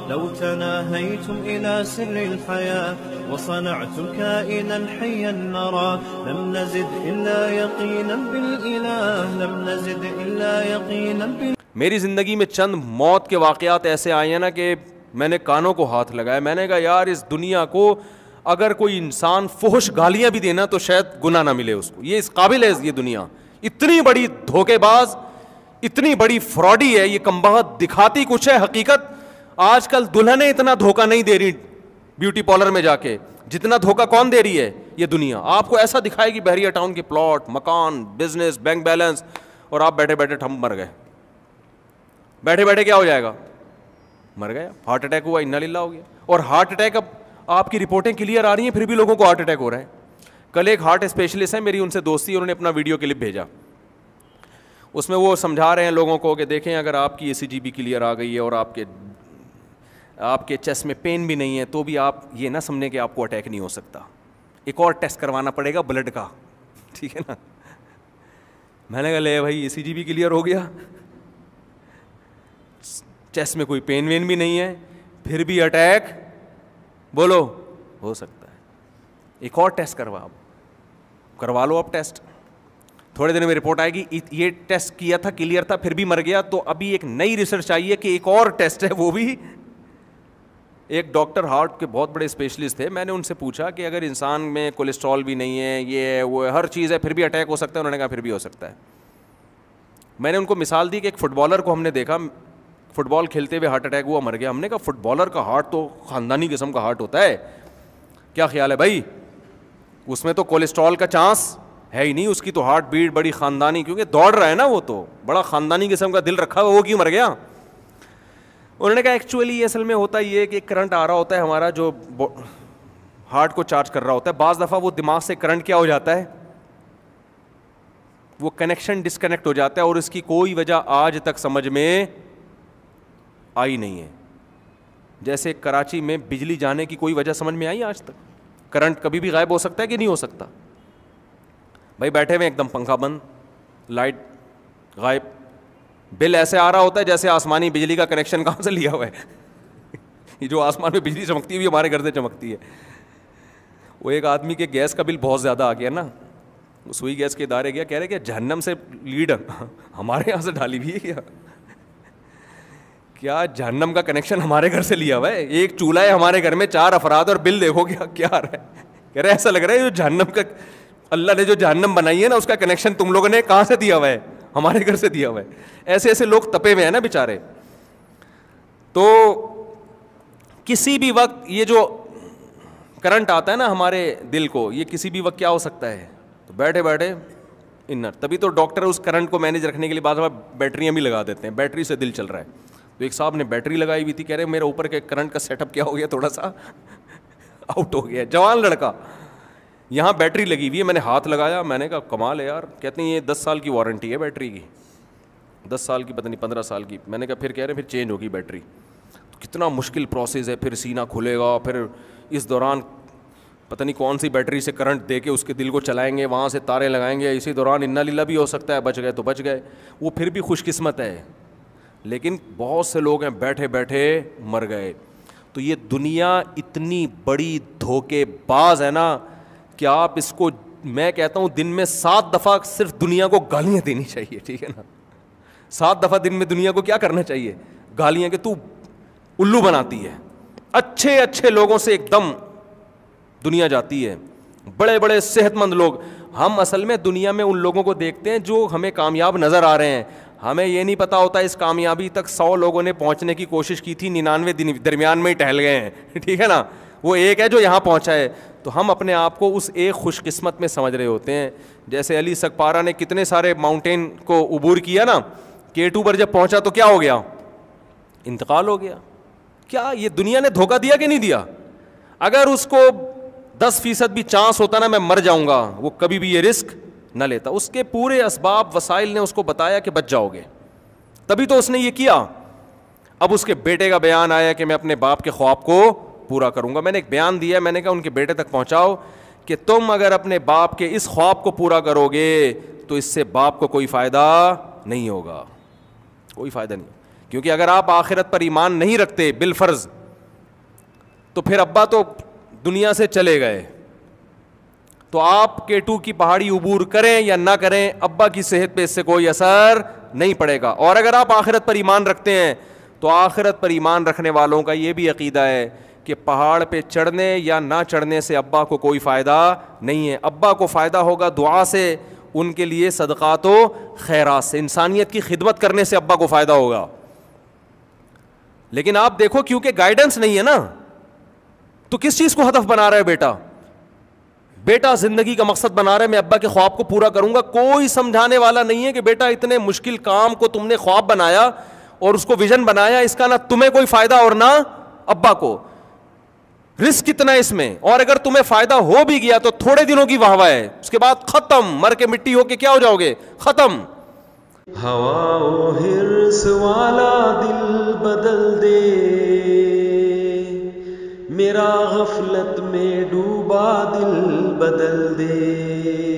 لو تناهيتم إلى سر الحياة وصنعتم كائنا حيا نرى لم نزد إلا يقينا بالإله لم نزد إلا يقينا بالإله. میری زندگی میں چند موت کے واقعات ایسے آئے ہیں نا کہ میں نے کانوں کو ہاتھ لگایا. میں نے کہا یار اس دنیا کو اگر کوئی انسان فحش گالیاں بھی دینا تو شاید گناہ نہ ملے اس کو. یہ اس قابل ہے یہ دنیا. اتنی بڑی دھوکے باز, اتنی بڑی فراڈی ہے یہ کمبخت, دکھاتی کچھ ہے حقیقت. آج کل دلہنیں اتنا دھوکہ نہیں دے رہی بیوٹی پارلر میں جا کے جتنا دھوکہ کون دے رہی ہے یہ دنیا. آپ کو ایسا دکھائے گی بحریہ ٹاؤن کے پلاٹ, مکان, بزنس, بینک بیلنس, اور آپ بیٹھے بیٹھے ٹھم مر گئے. بیٹھے بیٹھے کیا ہو جائے گا؟ مر گیا, ہارٹ اٹیک ہوا, انا للہ ہو گیا. اور ہارٹ اٹیک اب آپ کی رپورٹیں کلیئر آ رہی ہیں پھر بھی لوگوں کو ہارٹ اٹیک ہو رہا ہے. کل ایک ہارٹ اسپیشلسٹ ہے میری, ان سے دوستی, انہوں نے اپنا ویڈیو کلپ بھیجا. اس میں وہ سمجھا رہے ہیں لوگوں کو کہ دیکھیں اگر آپ کی ECG بھی کلیئر آ گئی ہے اور آپ کے چیسٹ میں پین بھی نہیں ہے تو بھی آپ یہ نہ سمجھیں کہ آپ کو اٹیک نہیں ہو سکتا, ایک اور ٹیسٹ کروانا پڑے گا بلڈ کا, ٹھیک ہے نا. میں نے کہا لے بھائی ECG بھی کلیئر ہو گیا, چیسٹ میں کوئی پین وین بھی نہیں ہے, پھر بھی اٹیک بولو ہو سکتا ہے. ایک اور ٹیسٹ کروا لو اب ٹیسٹ, تھوڑے دن میں رپورٹ آئے گی یہ ٹیسٹ کیا تھا کلیئر تھا پھر بھی مر گیا. تو ابھی ایک نئی ریسرچ آئی ہے کہ ایک اور ٹیسٹ ہے, وہ بھی ایک ڈاکٹر ہارٹ کے بہت بڑے اسپیشلسٹ تھے. میں نے ان سے پوچھا کہ اگر انسان میں کولیسٹرول بھی نہیں ہے, یہ وہ ہر چیز ہے, پھر بھی اٹیک ہو سکتا ہے؟ انہوں نے کہا پھر بھی ہو سکتا ہے. میں نے ان کو مثال دی کہ ایک فٹ بالر کو ہم نے دیکھا فٹ بال کھیلتے ہوئے ہارٹ اٹیک ہوا, مر گیا. ہم نے کہا فٹ بالر کا ہارٹ تو خاندانی قسم کا ہارٹ ہوتا ہے, کیا خیال ہے بھائی؟ اس میں تو کولیسٹرول کا چانس ہے ہی نہیں, اس کی تو ہارٹ بیٹ بڑی خاندانی, کیونکہ دوڑ رہا ہے نا, وہ تو بڑا خاندانی قسم کا دل رکھا ہوا, وہ کیوں مر گیا؟ انہوں نے کہا ایکچولی یہ اصل میں ہوتا یہ ہے کہ ایک کرنٹ آ رہا ہوتا ہے ہمارا جو ہارٹ کو چارج کر رہا ہوتا ہے. بعض دفعہ وہ دماغ سے کرنٹ کیا ہو جاتا ہے, وہ کنیکشن ڈسکنیکٹ ہو جاتا ہے, اور اس کی کوئی وجہ آج تک سمجھ میں آئی نہیں ہے. جیسے کراچی میں بجلی جانے کی کوئی وجہ سمجھ میں آئی آج تک؟ کرنٹ کبھی بھی غائب ہو سکتا ہے کہ نہیں ہو سکتا؟ بھائی بیٹھے ہوئے ایک دم پنکھا بند, لائٹ غائب, بل ایسے آ رہا ہوتا ہے جیسے آسمانی بجلی کا کنیکشن کہاں سے لیا ہوا ہے. یہ جو آسمان میں بجلی چمکتی ہے بھی ہمارے گھر سے چمکتی ہے. وہ ایک آدمی کے گیس کا بل بہت زیادہ آ گیا نا, سوئی گیس کے ادارے گیا, کہہ رہے کہ جہنم سے لیڈ ہمارے یہاں سے ڈالی ہوئی ہے کیا جہنم کا کنیکشن ہمارے گھر سے لیا ہوا ہے؟ ایک چولہا ہے ہمارے گھر میں, 4 افراد, اور بل دیکھو کیا آ رہا ہے. کہہ رہے ایسا لگ رہا ہے جو جہنم کا اللہ نے جو جہنم بنائی ہے نا اس کا کنیکشن تم لوگوں نے کہاں سے دیا ہوا ہے؟ ہمارے گھر سے دیا ہوا ہے. ایسے ایسے لوگ تپے ہوئے ہیں نا بیچارے. تو کسی بھی وقت یہ جو کرنٹ آتا ہے نا ہمارے دل کو, یہ کسی بھی وقت کیا ہو سکتا ہے. تو بیٹھے بیٹھے انر, تبھی تو ڈاکٹر اس کرنٹ کو مینیج رکھنے کے لیے بعض بیٹریاں بھی لگا دیتے ہیں, بیٹری سے دل چل رہا ہے. تو ایک صاحب نے بیٹری لگائی ہوئی تھی, کہہ رہے میرے اوپر کے کرنٹ کا سیٹ اپ کیا ہو گیا, تھوڑا سا آؤٹ ہو گیا. جوان لڑکا, یہاں بیٹری لگی ہوئی ہے, میں نے ہاتھ لگایا, میں نے کہا کمال ہے یار. کہتے ہیں یہ 10 سال کی وارنٹی ہے بیٹری کی, 10 سال کی پتہ نہیں 15 سال کی. میں نے کہا پھر کہہ رہے پھر چینج ہوگی بیٹری. تو کتنا مشکل پروسیس ہے, پھر سینہ کھلے گا, پھر اس دوران پتہ نہیں کون سی بیٹری سے کرنٹ دے کے اس کے دل کو چلائیں گے, وہاں سے تاریں لگائیں گے, اسی دوران انا للہ بھی ہو سکتا ہے, بچ گئے تو بچ گئے. وہ پھر بھی خوش قسمت ہے, لیکن بہت سے لوگ ہیں بیٹھے بیٹھے مر گئے. تو یہ دنیا اتنی بڑی دھوکے باز ہے نا کہ آپ اس کو, میں کہتا ہوں دن میں 7 دفعہ صرف دنیا کو گالیاں دینی چاہیے, ٹھیک ہے نا. 7 دفعہ دن میں دنیا کو کیا کرنا چاہیے؟ گالیاں, کہ تو الو بناتی ہے. اچھے اچھے لوگوں سے ایک دم دنیا جاتی ہے, بڑے بڑے صحت مند لوگ. ہم اصل میں دنیا میں ان لوگوں کو دیکھتے ہیں جو ہمیں کامیاب نظر آ رہے ہیں. ہمیں یہ نہیں پتا ہوتا اس کامیابی تک 100 لوگوں نے پہنچنے کی کوشش کی تھی, 99 درمیان میں ہی ٹہل گئے ہیں, ٹھیک ہے نا. وہ ایک ہے جو یہاں پہنچا ہے. تو ہم اپنے آپ کو اس ایک خوش قسمت میں سمجھ رہے ہوتے ہیں. جیسے علی سکپارہ نے کتنے سارے ماؤنٹین کو عبور کیا نا, K2 پر جب پہنچا تو کیا ہو گیا؟ انتقال ہو گیا. کیا یہ دنیا نے دھوکہ دیا کہ نہیں دیا؟ اگر اس کو 10% بھی چانس ہوتا نا میں مر جاؤں گا, وہ کبھی بھی یہ رسک نہ لیتا. اس کے پورے اسباب وسائل نے اس کو بتایا کہ بچ جاؤ گے, تبھی تو اس نے یہ کیا. اب اس کے بیٹے کا بیان آیا کہ میں اپنے باپ کے خواب کو پورا کروں گا. میں نے ایک بیان دیا, میں نے کہا ان کے بیٹے تک پہنچاؤ کہ تم اگر اپنے باپ کے اس خواب کو پورا کرو گے تو اس سے باپ کو کوئی فائدہ نہیں ہوگا, کوئی فائدہ نہیں. کیونکہ اگر آپ آخرت پر ایمان نہیں رکھتے بالفرض تو پھر ابا تو دنیا سے چلے گئے, تو آپ K2 کی پہاڑی عبور کریں یا نہ کریں ابا کی صحت پہ اس سے کوئی اثر نہیں پڑے گا. اور اگر آپ آخرت پر ایمان رکھتے ہیں تو آخرت پر ایمان رکھنے والوں کا یہ بھی عقیدہ ہے کہ پہاڑ پہ چڑھنے یا نہ چڑھنے سے ابا کو کوئی فائدہ نہیں ہے. ابا کو فائدہ ہوگا دعا سے, ان کے لیے صدقات و خیرات سے, انسانیت کی خدمت کرنے سے ابا کو فائدہ ہوگا. لیکن آپ دیکھو کیونکہ گائیڈنس نہیں ہے نا, تو کس چیز کو ہدف بنا رہا ہے بیٹا؟ بیٹا زندگی کا مقصد بنا رہا ہے میں ابا کے خواب کو پورا کروں گا. کوئی سمجھانے والا نہیں ہے کہ بیٹا اتنے مشکل کام کو تم نے خواب بنایا اور اس کو ویژن بنایا, اس کا نہ تمہیں کوئی فائدہ اور نہ ابا کو. رسک کتنا ہے اس میں, اور اگر تمہیں فائدہ ہو بھی گیا تو تھوڑے دنوں کی واہ واہ ہے, اس کے بعد ختم, مر کے مٹی ہو کے کیا ہو جاؤ گے, ختم. ہوا و حرص والا دل بدل دے, میرا غفلت میں ڈوبا دل بدل دے.